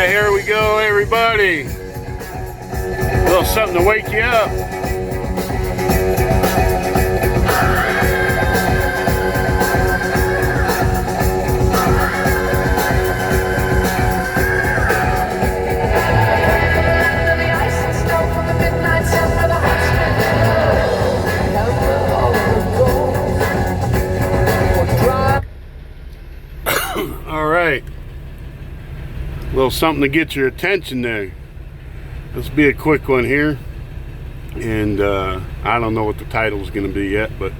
right, here we go, everybody. A little something to wake you up. All right. A little something to get your attention there. This will be a quick one here, and I don't know what the title is going to be yet, but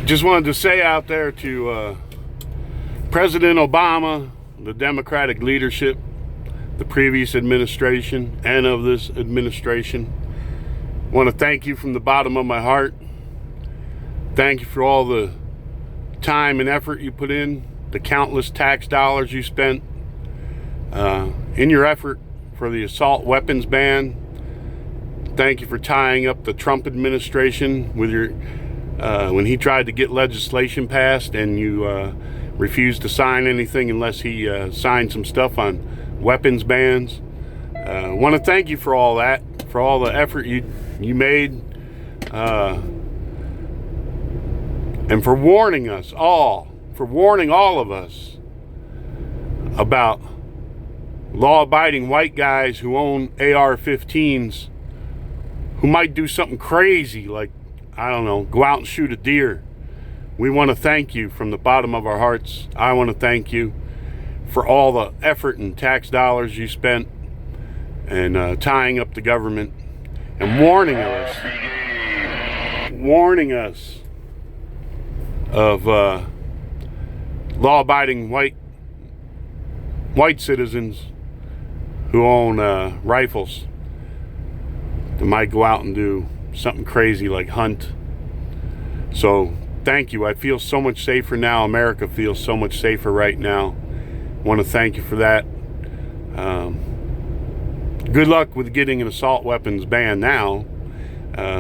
just wanted to say out there to President Obama, the Democratic leadership, the previous administration, and of this administration, I want to thank you from the bottom of my heart. Thank you for all the time and effort you put in, the countless tax dollars you spent in your effort for the assault weapons ban. Thank you for tying up the Trump administration with your when he tried to get legislation passed and you refused to sign anything unless he signed some stuff on weapons bans. I want to thank you for all that, for all the effort you made, and for warning us all, for warning all of us about law-abiding white guys who own AR-15s who might do something crazy like, I don't know, go out and shoot a deer. We want to thank you from the bottom of our hearts. I want to thank you for all the effort and tax dollars you spent and tying up the government and warning us of law-abiding white citizens who own rifles that might go out and do something crazy like hunt. So thank you. I feel so much safer now. America feels so much safer right now. I want to thank you for that. Good luck with getting an assault weapons ban now.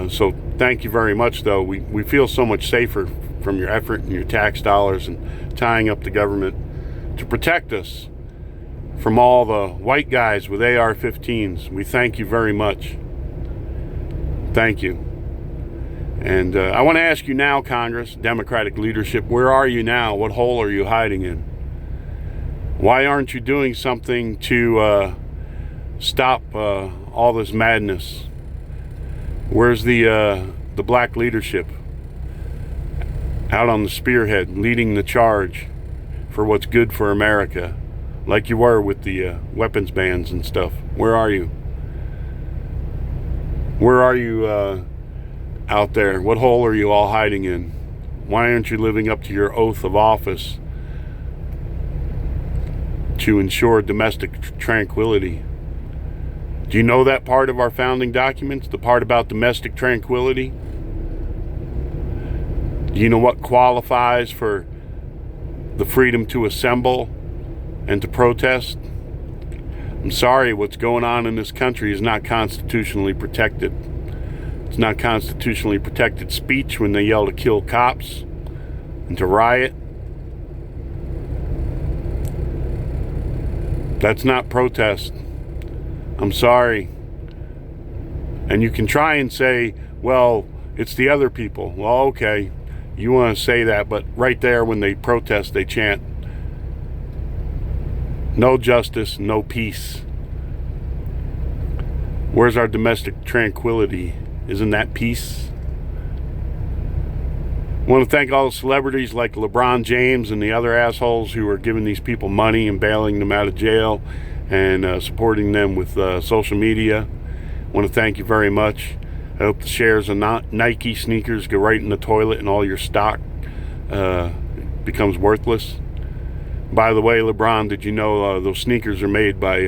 So thank you very much, though. We feel so much safer from your effort and your tax dollars and tying up the government to protect us from all the white guys with AR-15s. We thank you very much. Thank you. And I want to ask you now, Congress, Democratic leadership, where are you now? What hole are you hiding in? Why aren't you doing something to stop all this madness? Where's the black leadership out on the spearhead, leading the charge for what's good for America, like you were with the weapons bans and stuff? Where are you? Where are you out there? What hole are you all hiding in? Why aren't you living up to your oath of office to ensure domestic tranquility? Do you know that part of our founding documents, the part about domestic tranquility? Do you know what qualifies for the freedom to assemble and to protest? I'm sorry, what's going on in this country is not constitutionally protected. It's not constitutionally protected speech when they yell to kill cops and to riot. That's not protest. I'm sorry. And you can try and say, well, it's the other people. Well, okay, you want to say that, but right there when they protest, they chant, no justice, no peace. Where's our domestic tranquility? Isn't that peace? I want to thank all the celebrities like LeBron James and the other assholes who are giving these people money and bailing them out of jail and supporting them with social media. I want to thank you very much. I hope the shares of Nike sneakers go right in the toilet and all your stock becomes worthless. By the way, LeBron, did you know those sneakers are made by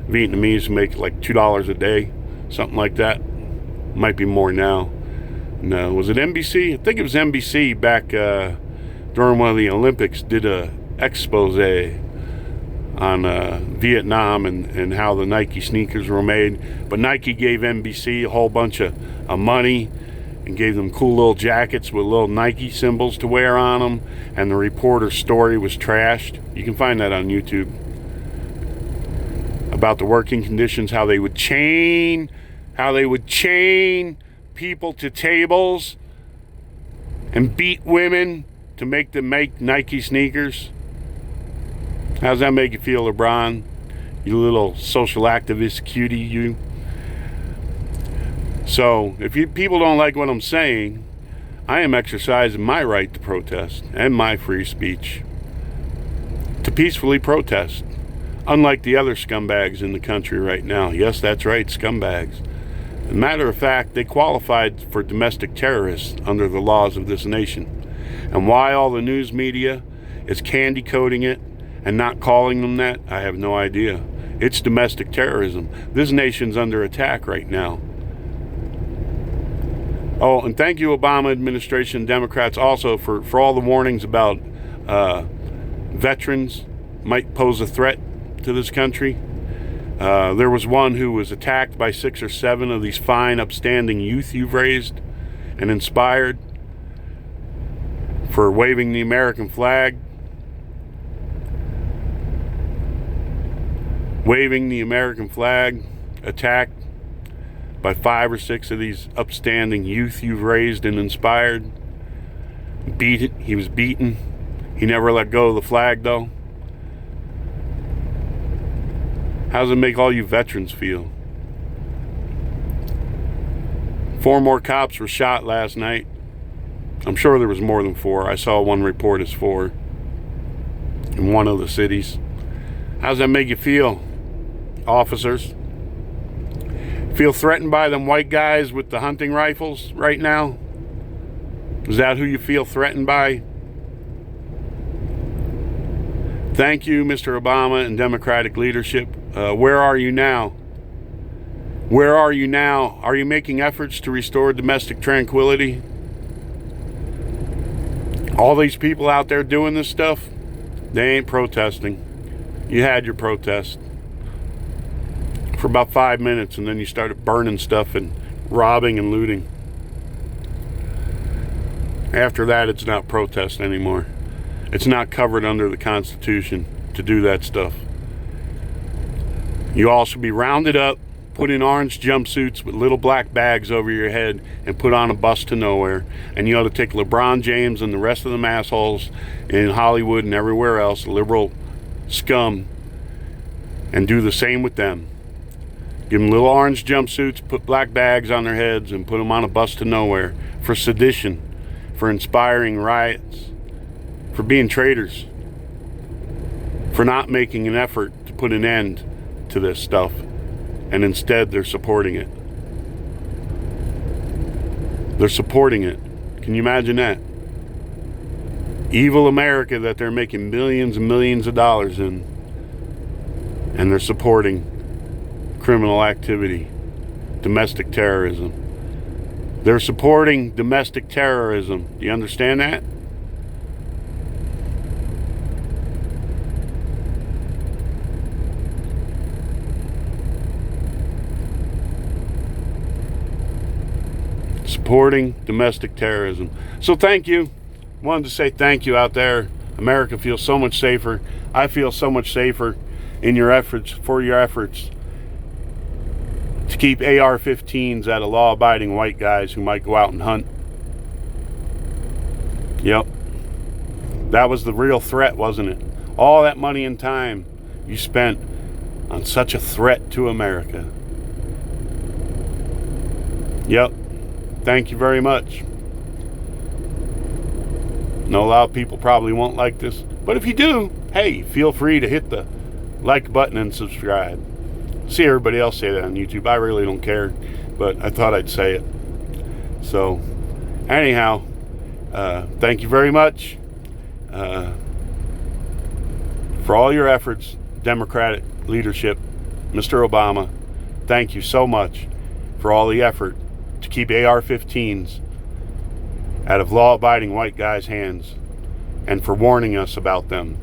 Vietnamese who make like $2 a day? Something like that. Might be more now. No, was it NBC? I think it was NBC back during one of the Olympics did a expose on Vietnam and how the Nike sneakers were made. But Nike gave NBC a whole bunch of money and gave them cool little jackets with little Nike symbols to wear on them. And the reporter's story was trashed. You can find that on YouTube. about the working conditions, how they would chain people to tables and beat women to make them make Nike sneakers. How's that make you feel, LeBron? You little social activist cutie, you. So, if people don't like what I'm saying, I am exercising my right to protest and my free speech to peacefully protest, unlike the other scumbags in the country right now. Yes, that's right, scumbags. As a matter of fact, they qualified for domestic terrorists under the laws of this nation. And why all the news media is candy coating it and not calling them that, I have no idea. It's domestic terrorism. This nation's under attack right now. Oh, and thank you, Obama administration, Democrats, also for all the warnings about veterans might pose a threat to this country. There was one who was attacked by 6 or 7 of these fine, upstanding youth you've raised and inspired for waving the American flag. Waving the American flag, attacked by 5 or 6 of these upstanding youth you've raised and inspired. He was beaten. He never let go of the flag, though. How does it make all you veterans feel? 4 more cops were shot last night. I'm sure there was more than 4. I saw one report as 4 in one of the cities. How does that make you feel, officers? Feel threatened by them white guys with the hunting rifles right now? Is that who you feel threatened by? Thank you, Mr. Obama and Democratic leadership. Where are you now? Where are you now? Are you making efforts to restore domestic tranquility? All these people out there doing this stuff, they ain't protesting. You had your protest for about 5 minutes, and then you started burning stuff and robbing and looting. After that, it's not protest anymore. It's not covered under the Constitution to do that stuff. You all should be rounded up, put in orange jumpsuits with little black bags over your head, and put on a bus to nowhere. And you ought to take LeBron James and the rest of them assholes in Hollywood and everywhere else, liberal scum, and do the same with them. Give them little orange jumpsuits, put black bags on their heads, and put them on a bus to nowhere for sedition, for inspiring riots, for being traitors, for not making an effort to put an end to this stuff, and instead they're supporting it. They're supporting it. Can you imagine that? Evil America that they're making millions and millions of dollars in, and they're supporting criminal activity, domestic terrorism. They're supporting domestic terrorism. Do you understand that? Supporting domestic terrorism. So thank you. Wanted to say thank you out there. America feels so much safer. I feel so much safer in your efforts, for your efforts to keep AR-15s out of law-abiding white guys who might go out and hunt. Yep. That was the real threat, wasn't it? All that money and time you spent on such a threat to America. Yep. Thank you very much. Know a lot of people probably won't like this, but if you do, hey, feel free to hit the like button and subscribe. See everybody else say that on YouTube. I really don't care, but I thought I'd say it. So, anyhow, thank you very much for all your efforts, Democratic leadership, Mr. Obama. Thank you so much for all the effort to keep AR-15s out of law-abiding white guys' hands, and for warning us about them,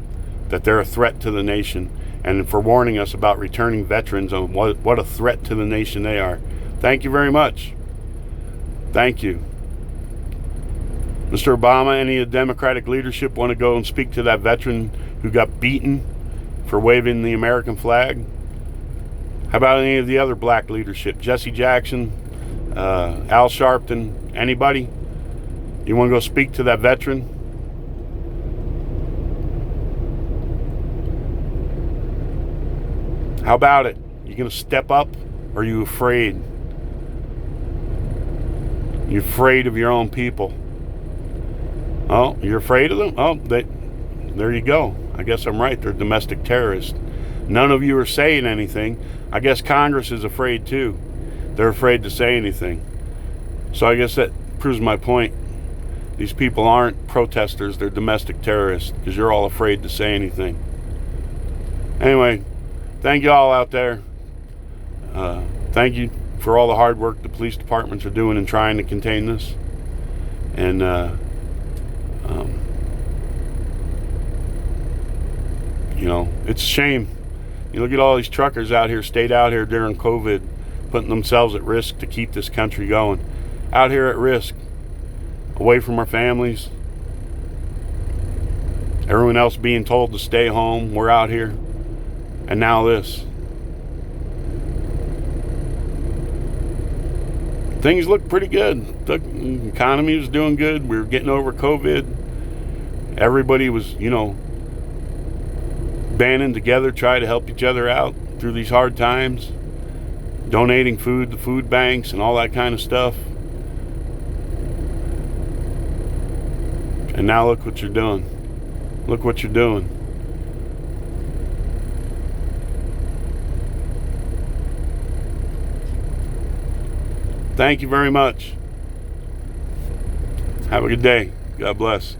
that they're a threat to the nation, and for warning us about returning veterans on what a threat to the nation they are. Thank you very much. Thank you. Mr. Obama, any of the Democratic leadership want to go and speak to that veteran who got beaten for waving the American flag? How about any of the other black leadership? Jesse Jackson, Al Sharpton, anybody? You want to go speak to that veteran? How about it? You going to step up, or are you afraid? You're afraid of your own people. Oh, you're afraid of them? Oh, there you go. I guess I'm right. They're domestic terrorists. None of you are saying anything. I guess Congress is afraid too. They're afraid to say anything. So I guess that proves my point. These people aren't protesters. They're domestic terrorists because you're all afraid to say anything. Anyway, thank you all out there. Thank you for all the hard work the police departments are doing in trying to contain this. And you know, it's a shame. You look at all these truckers out here, stayed out here during COVID, putting themselves at risk to keep this country going. Out here at risk, away from our families. Everyone else being told to stay home. We're out here. And now this. Things look pretty good. The economy was doing good. We were getting over COVID. Everybody was, you know, banding together, trying to help each other out through these hard times. Donating food to food banks and all that kind of stuff. And now look what you're doing. Look what you're doing. Thank you very much. Have a good day. God bless.